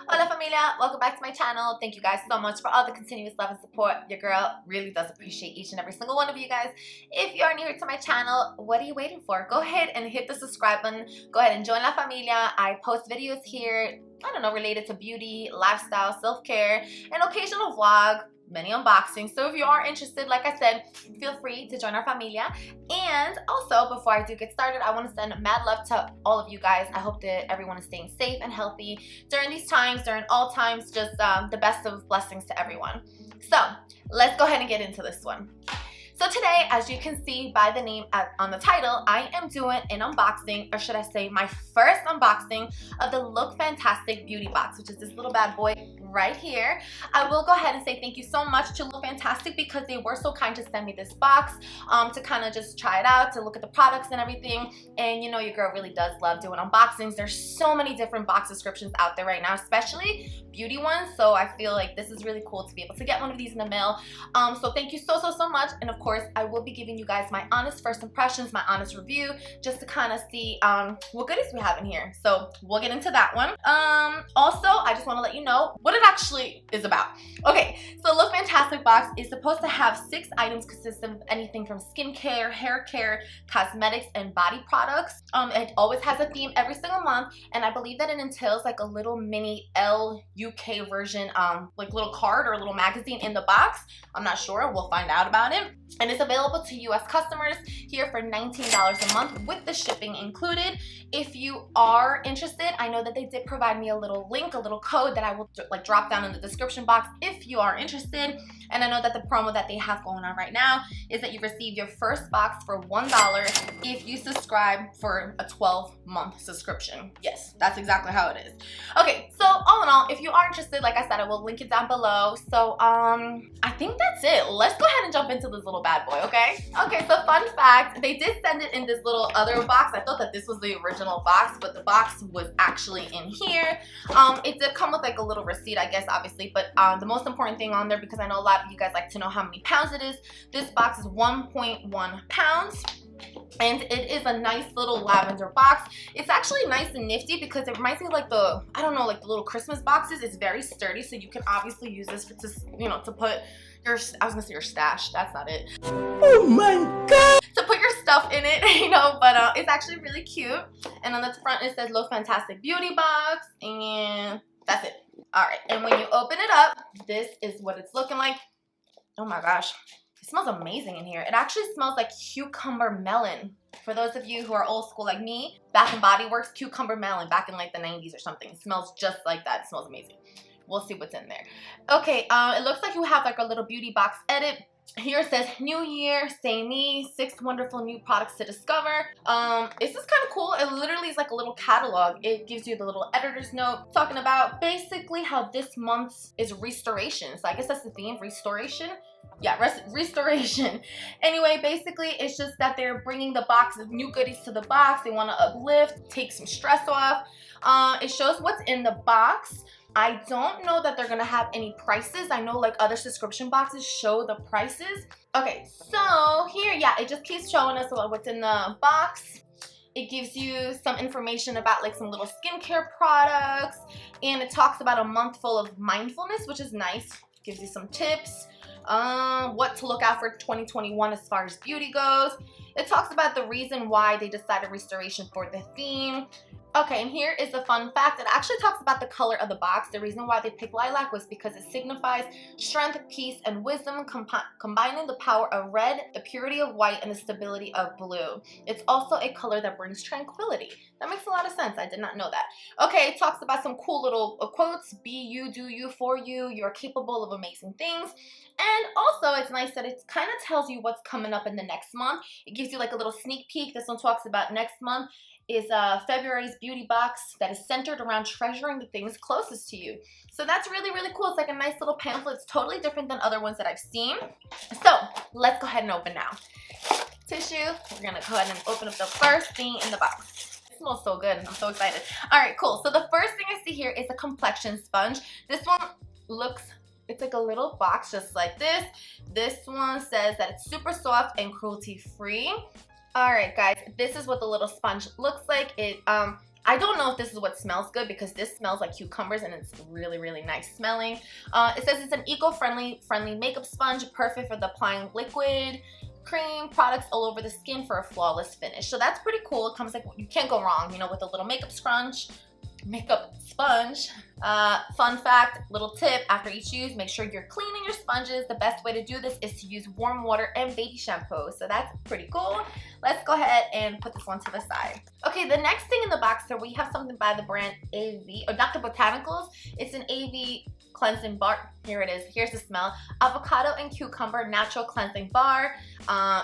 Hola familia, welcome back to my channel. Thank you guys so much for all the continuous love and support. Your girl really does appreciate each and every single one of you guys. If you are new to my channel, what are you waiting for? Go ahead and hit the subscribe button. Go ahead and join La Familia. I post videos here, I don't know, related to beauty, lifestyle, self-care, an occasional vlog, many unboxings. So if you are interested, like I said, feel free to join our familia. And also, before I do get started, I want to send mad love to all of you guys. I hope that everyone is staying safe and healthy during these times, during all times. Just the best of blessings to everyone. So let's go ahead and get into this one. So today, as you can see by the name on the title, I am doing an unboxing, or should I say my first unboxing of the Look Fantastic Beauty Box, which is this little bad boy right here. I will go ahead and say thank you so much to Look Fantastic because they were so kind to send me this box to kind of just try it out, to look at the products and everything. And you know your girl really does love doing unboxings. There's so many different box descriptions out there right now, especially beauty ones. So I feel like this is really cool to be able to get one of these in the mail. So thank you so much. And of course, I will be giving you guys my honest first impressions, my honest review, just to kind of see what goodies we have in here. So we'll get into that one. Also, I just want to let you know what it actually is about. Okay, so Look Fantastic box is supposed to have 6 items consisting of anything from skincare, hair care, cosmetics, and body products. It always has a theme every single month, and I believe that it entails like a little mini UK version, like little card or a little magazine in the box. I'm not sure. We'll find out about it. And it's available to US customers here for $19 a month with the shipping included. If you are interested, I know that they did provide me a little link, a little code that I will like drop down in the description box if you are interested. And I know that the promo that they have going on right now is that you receive your first box for $1 if you subscribe for a 12-month subscription. Yes, that's exactly how it is. Okay, so all in all, if you are interested, like I said, I will link it down below. So I think that's it. Let's go ahead and jump into this little bad boy, okay? Okay, so fun fact, they did send it in this little other box. I thought that this was the original box, but the box was actually in here. It did come with like a little receipt, I guess, obviously, but the most important thing on there, because I know a lot of you guys like to know how many pounds it is, this box is 1.1 pounds. And it is a nice little lavender box. It's actually nice and nifty because it reminds me of like the, I don't know, like the little Christmas boxes. It's very sturdy, so you can obviously use this to, you know, to put your, I was gonna say your stash, that's not it. Oh my god! To put your stuff in it, you know, but it's actually really cute. And on the front it says Look Fantastic Beauty Box, and that's it. Alright, and when you open it up, this is what it's looking like. Oh my gosh. It smells amazing in here. It actually smells like cucumber melon. For those of you who are old school like me, Bath and Body Works cucumber melon back in like the 90s or something. It smells just like that. It smells amazing. We'll see what's in there. Okay, it looks like you have like a little beauty box edit. Here it says, New Year, Say Me, 6 wonderful new products to discover. This is kind of cool. It literally is like a little catalog. It gives you the little editor's note talking about basically how this month is restoration. So I guess that's the theme, restoration. Yeah, restoration. Anyway, basically, it's just that they're bringing the box of new goodies to the box. They want to uplift, take some stress off. It shows what's in the box. I don't know that they're gonna have any prices. I know like other subscription boxes show the prices. Okay, so here, yeah, it just keeps showing us what's in the box. It gives you some information about like some little skincare products, and it talks about a month full of mindfulness, which is nice. Gives you some tips, what to look out for 2021 as far as beauty goes. It talks about the reason why they decided restoration for the theme. Okay, and here is the fun fact. It actually talks about the color of the box. The reason why they picked lilac was because it signifies strength, peace, and wisdom, combining the power of red, the purity of white, and the stability of blue. It's also a color that brings tranquility. That makes a lot of sense. I did not know that. Okay, it talks about some cool little quotes. Be you, do you, for you. You're capable of amazing things. And also, it's nice that it kind of tells you what's coming up in the next month. It gives you like a little sneak peek. This one talks about next month is February's beauty box that is centered around treasuring the things closest to you. So that's really, really cool. It's like a nice little pamphlet. It's totally different than other ones that I've seen. So let's go ahead and open now. Tissue. We're gonna go ahead and open up the first thing in the box. It smells so good. I'm so excited. All right, cool. So the first thing I see here is a complexion sponge. This one looks, it's like a little box just like this. This one says that it's super soft and cruelty free. All right, guys, this is what the little sponge looks like. It I don't know if this is what smells good because this smells like cucumbers and it's really, really nice smelling. It says it's an eco-friendly makeup sponge, perfect for the applying liquid, cream, products all over the skin for a flawless finish. So that's pretty cool. It comes like, you can't go wrong, you know, with a little makeup sponge. Fun fact, little tip, after each use, make sure you're cleaning your sponges. The best way to do this is to use warm water and baby shampoo. So that's pretty cool. Let's go ahead and put this one to the side. Okay, the next thing in the box here, we have something by the brand AV, or Dr. Botanicals. It's an AV cleansing bar. Here it is. Here's the smell. Avocado and cucumber natural cleansing bar.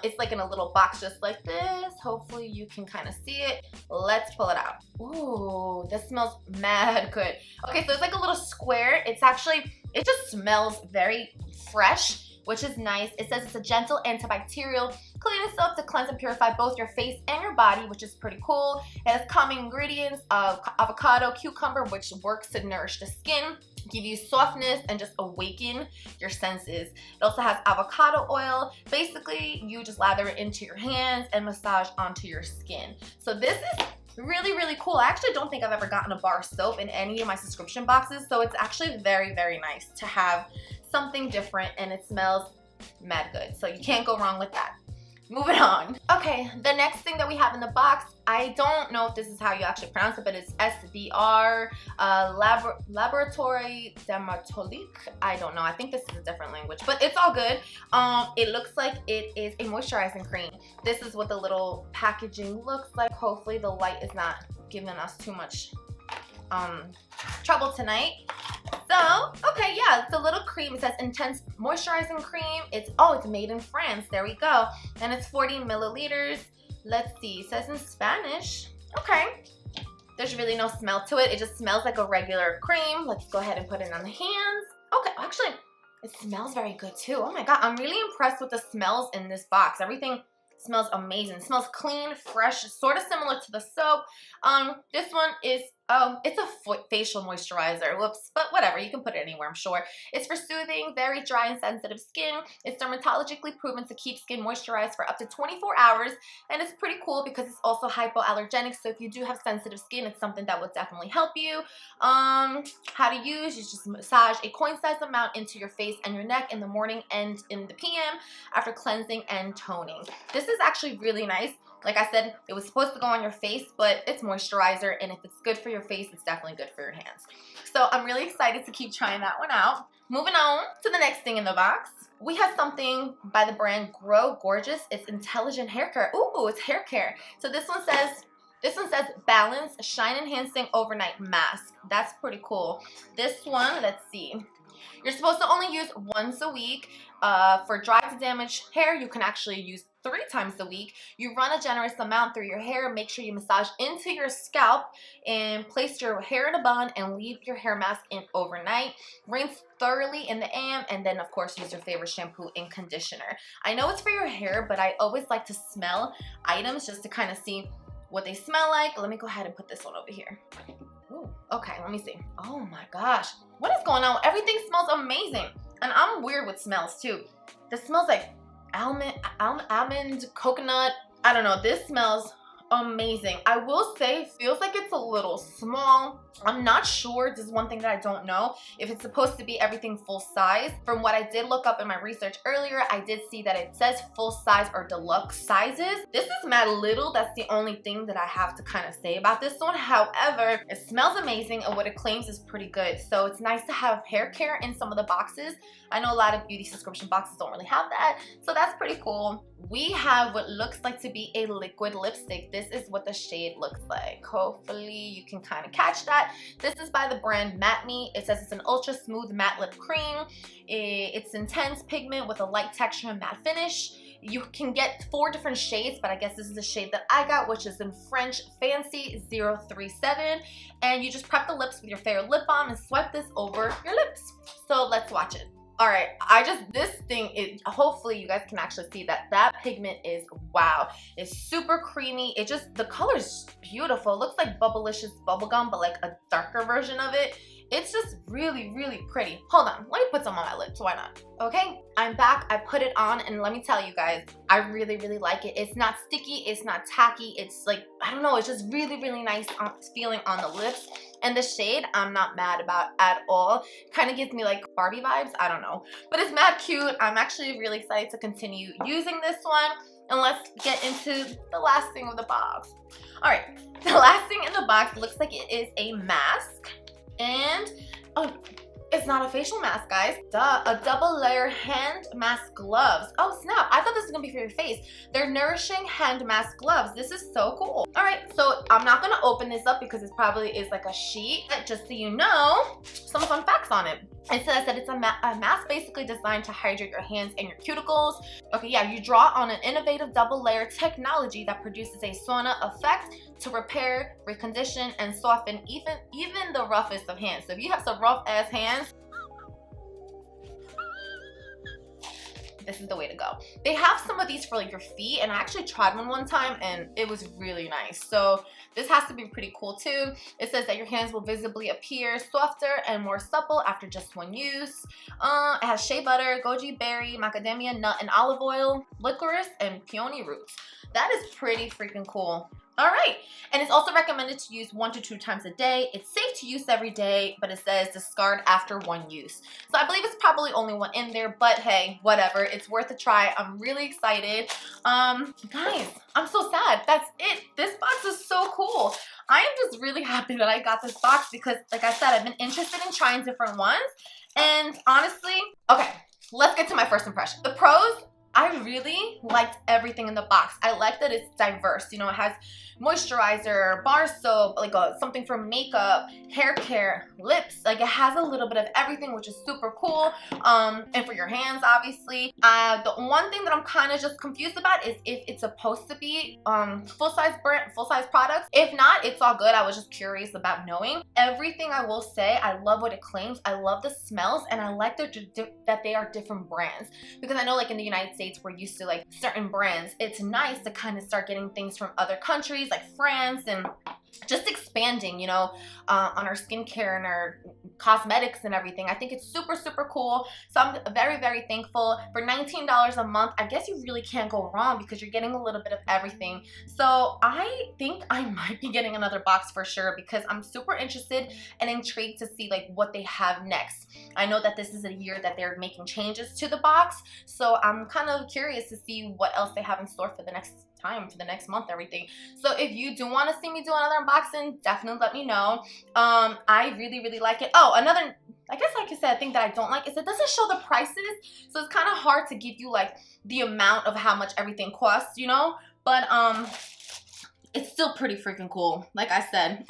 It's like in a little box just like this. Hopefully you can kind of see it. Let's pull it out. Ooh, this smells mad good. Okay, so it's like a little square. It just smells very fresh, which is nice. It says it's a gentle antibacterial cleaning soap to cleanse and purify both your face and your body, which is pretty cool. It has common ingredients of avocado, cucumber, which works to nourish the skin, give you softness, and just awaken your senses. It also has avocado oil. Basically, you just lather it into your hands and massage onto your skin. So this is really, really cool. I actually don't think I've ever gotten a bar soap in any of my subscription boxes, so it's actually very, very nice to have something different, and it smells mad good. So you can't go wrong with that. Moving on. Okay, the next thing that we have in the box, I don't know if this is how you actually pronounce it, but it's SBR Laboratory Dermatolique. I don't know. I think this is a different language, but it's all good. It looks like it is a moisturizing cream. This is what the little packaging looks like. Hopefully the light is not giving us too much trouble tonight. So, okay, yeah, it's a little cream. It says intense moisturizing cream. It's made in France. There we go. And it's 40 milliliters. Let's see. It says in Spanish. Okay. There's really no smell to it. It just smells like a regular cream. Let's go ahead and put it on the hands. Okay, actually, it smells very good too. Oh my God, I'm really impressed with the smells in this box. Everything smells amazing. It smells clean, fresh, sort of similar to the soap. This one is it's a facial moisturizer. Whoops, but whatever, you can put it anywhere, I'm sure. It's for soothing, very dry and sensitive skin. It's dermatologically proven to keep skin moisturized for up to 24 hours, and it's pretty cool because it's also hypoallergenic, so if you do have sensitive skin, it's something that will definitely help you. How to use, you just massage a coin-sized amount into your face and your neck in the morning and in the PM after cleansing and toning. This is actually really nice. Like I said, it was supposed to go on your face, but it's moisturizer, and if it's good for your face, it's definitely good for your hands. So I'm really excited to keep trying that one out. Moving on to the next thing in the box. We have something by the brand Grow Gorgeous. It's Intelligent Hair Care. Ooh, it's hair care. So this one says Balance Shine Enhancing Overnight Mask. That's pretty cool. This one, let's see. You're supposed to only use once a week. For dry to damaged hair, you can actually use 3 times a week. You run a generous amount through your hair. Make sure you massage into your scalp and place your hair in a bun and leave your hair mask in overnight. Rinse thoroughly in the AM, and then of course use your favorite shampoo and conditioner. I know it's for your hair, but I always like to smell items just to kind of see what they smell like. Let me go ahead and put this one over here. Ooh, okay, let me see. Oh my gosh, what is going on? Everything smells amazing, and I'm weird with smells too. This smells like almond, coconut. I don't know. This smells amazing. I will say, feels like it's a little small. I'm not sure. This is one thing that I don't know, if it's supposed to be everything full size. From what I did look up in my research earlier, I did see that it says full size or deluxe sizes. This is mad little. That's the only thing that I have to kind of say about this one. However, it smells amazing, and what it claims is pretty good. So it's nice to have hair care in some of the boxes. I know a lot of beauty subscription boxes don't really have that, so that's pretty cool. We have what looks like to be a liquid lipstick. This is what the shade looks like. Hopefully you can kind of catch that. This is by the brand Matte Me. It says it's an ultra smooth matte lip cream. It's intense pigment with a light texture and matte finish. You can get 4 different shades, but I guess this is the shade that I got, which is in French Fancy 037. And you just prep the lips with your favorite lip balm and swipe this over your lips. So let's watch it. All right, this thing is, hopefully you guys can actually see that pigment is, wow. It's super creamy. The color is beautiful. It looks like Bubblicious bubblegum, but like a darker version of it. It's just really, really pretty. Hold on, let me put some on my lips, why not? Okay, I'm back, I put it on, and let me tell you guys, I really, really like it. It's not sticky, it's not tacky, it's like, I don't know, it's just really, really nice feeling on the lips. And the shade, I'm not mad about at all. Kind of gives me like Barbie vibes, I don't know. But it's mad cute. I'm actually really excited to continue using this one. And let's get into the last thing of the box. All right, the last thing in the box looks like it is a mask. And, oh, it's not a facial mask, guys. Duh, a double layer hand mask gloves. Oh snap, I thought this was gonna be for your face. They're nourishing hand mask gloves. This is so cool. All right, so I'm not gonna open this up because it probably is like a sheet. But just so you know, some fun facts on it. It says that it's a mask basically designed to hydrate your hands and your cuticles. Okay, yeah, you draw on an innovative double layer technology that produces a sauna effect to repair, recondition, and soften even the roughest of hands. So if you have some rough ass hands, this is the way to go. They have some of these for like your feet, and I actually tried one time and it was really nice. So this has to be pretty cool too. It says that your hands will visibly appear softer and more supple after just one use. It has shea butter, goji berry, macadamia nut and olive oil, licorice, and peony roots. That is pretty freaking cool. All right, and it's also recommended to use 1 to 2 times a day. It's safe to use every day, but it says discard after 1 use. So I believe it's probably only one in there, but hey, whatever, it's worth a try. I'm really excited. Guys, I'm so sad. That's it. This box is so cool. I am just really happy that I got this box because, like I said, I've been interested in trying different ones. And honestly, okay, let's get to my first impression. The pros, I really liked everything in the box. I like that it's diverse. You know, it has moisturizer, bar soap, like something for makeup, hair care, lips. Like it has a little bit of everything, which is super cool. And for your hands, obviously. The one thing that I'm kind of just confused about is if it's supposed to be full-size products. If not, it's all good. I was just curious about knowing. Everything I will say, I love what it claims. I love the smells, and I like that they are different brands. Because I know like in the United States, we're used to like certain brands. It's nice to kind of start getting things from other countries like France and just expanding, you know, on our skincare and our cosmetics and everything. I think it's super, super cool. So I'm very, very thankful. For $19 a month, I guess you really can't go wrong because you're getting a little bit of everything. So I think I might be getting another box for sure because I'm super interested and intrigued to see like what they have next. I know that this is a year that they're making changes to the box, so I'm kind of curious to see what else they have in store for the next time, for the next month, everything. So if you do want to see me do another unboxing, definitely let me know. I really, really like it. Oh, another, I guess like I said, thing that I don't like is it doesn't show the prices, so it's kind of hard to give you like the amount of how much everything costs, you know, but it's still pretty freaking cool, like I said.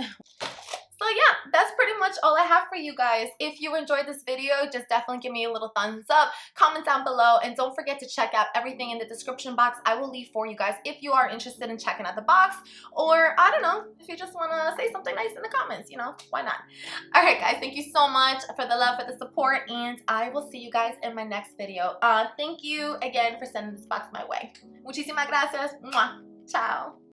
So yeah, that's pretty much all I have for you guys. If you enjoyed this video, just definitely give me a little thumbs up, comment down below, and don't forget to check out everything in the description box I will leave for you guys if you are interested in checking out the box, or I don't know, if you just want to say something nice in the comments, you know, why not? All right, guys, thank you so much for the love, for the support, and I will see you guys in my next video. Thank you again for sending this box my way. Muchísimas gracias. Mwah. Ciao.